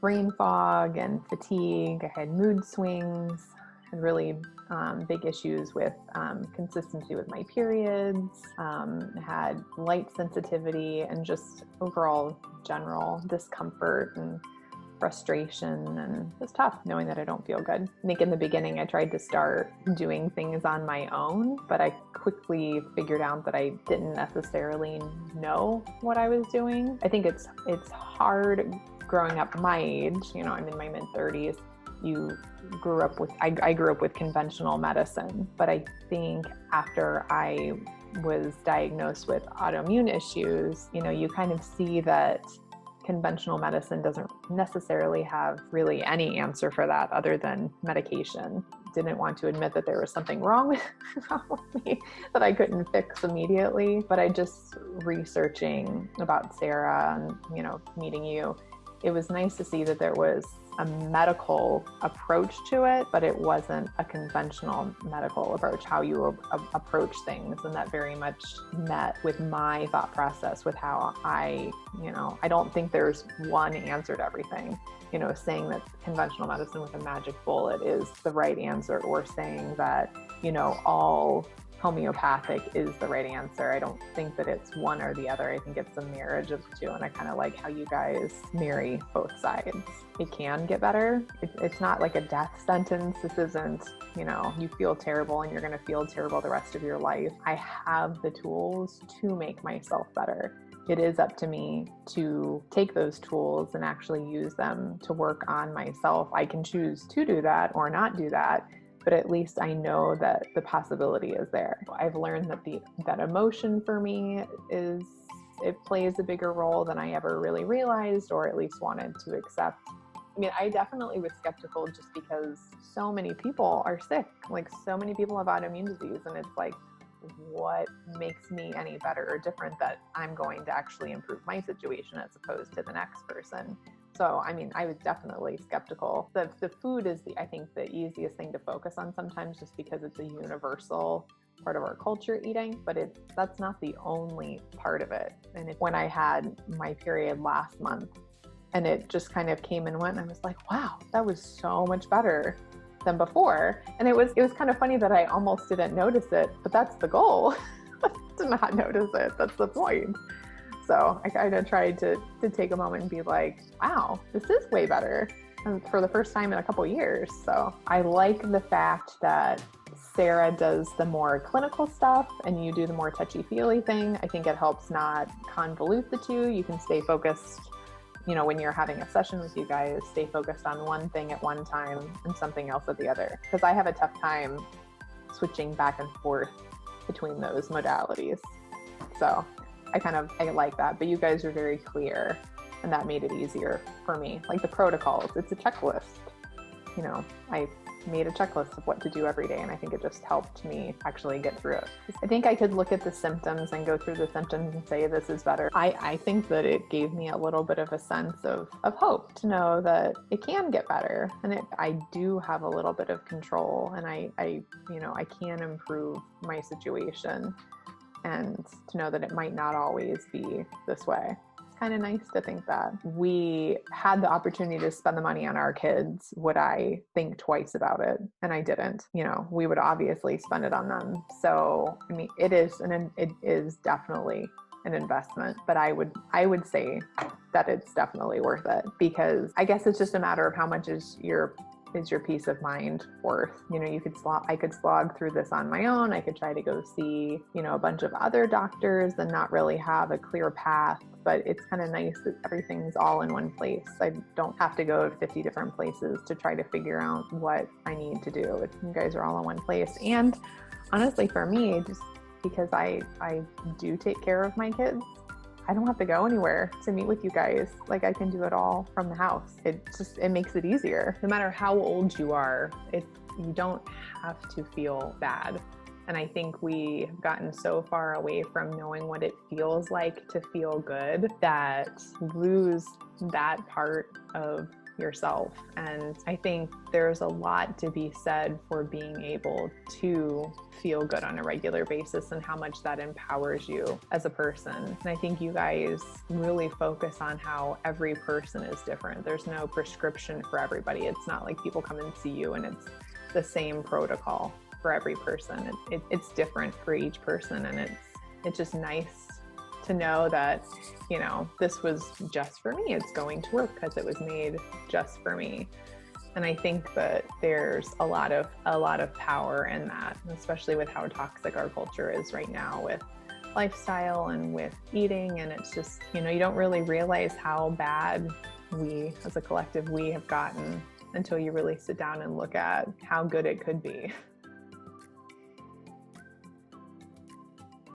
brain fog and fatigue. I had mood swings, had really big issues with consistency with my periods, had light sensitivity, and just overall general discomfort and frustration. And it's tough knowing that I don't feel good. I think in the beginning I tried to start doing things on my own, but I quickly figured out that I didn't necessarily know what I was doing. I think it's hard growing up my age. I'm in my mid-30s. I grew up with conventional medicine, but I think after I was diagnosed with autoimmune issues, you kind of see that conventional medicine doesn't necessarily have really any answer for that other than medication. Didn't want to admit that there was something wrong with me that I couldn't fix immediately, but I just researching about Sarah and, meeting you, it was nice to see that there was a medical approach to it, but it wasn't a conventional medical approach, how you approach things. And that very much met with my thought process with how I don't think there's one answer to everything. Saying that conventional medicine with a magic bullet is the right answer, or saying that, all homeopathic is the right answer. I don't think that it's one or the other. I think it's a marriage of the two. And I kind of like how you guys marry both sides. It can get better. It's not like a death sentence. This isn't, you feel terrible and you're going to feel terrible the rest of your life. I have the tools to make myself better. It is up to me to take those tools and actually use them to work on myself. I can choose to do that or not do that, but at least I know that the possibility is there. I've learned that emotion for me it plays a bigger role than I ever really realized, or at least wanted to accept. I definitely was skeptical just because so many people are sick. Like, so many people have autoimmune disease, and it's like, what makes me any better or different that I'm going to actually improve my situation as opposed to the next person? So, I was definitely skeptical. The food is I think the easiest thing to focus on sometimes, just because it's a universal part of our culture, eating, but that's not the only part of it. And when I had my period last month and it just kind of came and went, and I was like, wow, that was so much better than before. And it was kind of funny that I almost didn't notice it, but that's the goal, to not notice it. That's the point. So I kind of tried to take a moment and be like, wow, this is way better, and for the first time in a couple years. So I like the fact that Sarah does the more clinical stuff and you do the more touchy-feely thing. I think it helps not convolute the two. You can stay focused, when you're having a session with you guys, stay focused on one thing at one time and something else at the other. Because I have a tough time switching back and forth between those modalities. So I like that, but you guys are very clear, and that made it easier for me. Like the protocols, it's a checklist. I made a checklist of what to do every day, and I think it just helped me actually get through it. I think I could look at the symptoms and go through the symptoms and say, this is better. I think that it gave me a little bit of a sense of hope to know that it can get better, and I do have a little bit of control, and I can improve my situation, and to know that it might not always be this way. It's kind of nice to think that we had the opportunity to spend the money on our kids. Would I think twice about it? And I didn't. We would obviously spend it on them. So, it is definitely an investment, but I would say that it's definitely worth it, because I guess it's just a matter of how much is your peace of mind worth. I could slog through this on my own. I could try to go see, a bunch of other doctors and not really have a clear path, but it's kind of nice that everything's all in one place. I don't have to go to 50 different places to try to figure out what I need to do. You guys are all in one place. And honestly, for me, just because I do take care of my kids, I don't have to go anywhere to meet with you guys. Like, I can do it all from the house. It makes it easier. No matter how old you are, you don't have to feel bad. And I think we've gotten so far away from knowing what it feels like to feel good that lose that part of yourself. And I think there's a lot to be said for being able to feel good on a regular basis and how much that empowers you as a person. And I think you guys really focus on how every person is different. There's no prescription for everybody. It's not like people come and see you and it's the same protocol for every person. It's different for each person, and it's just nice to know that, you know, this was just for me. It's going to work because it was made just for me. And I think that there's a lot of power in that, especially with how toxic our culture is right now with lifestyle and with eating. And it's just, you know, you don't really realize how bad we as a collective, we have gotten until you really sit down and look at how good it could be.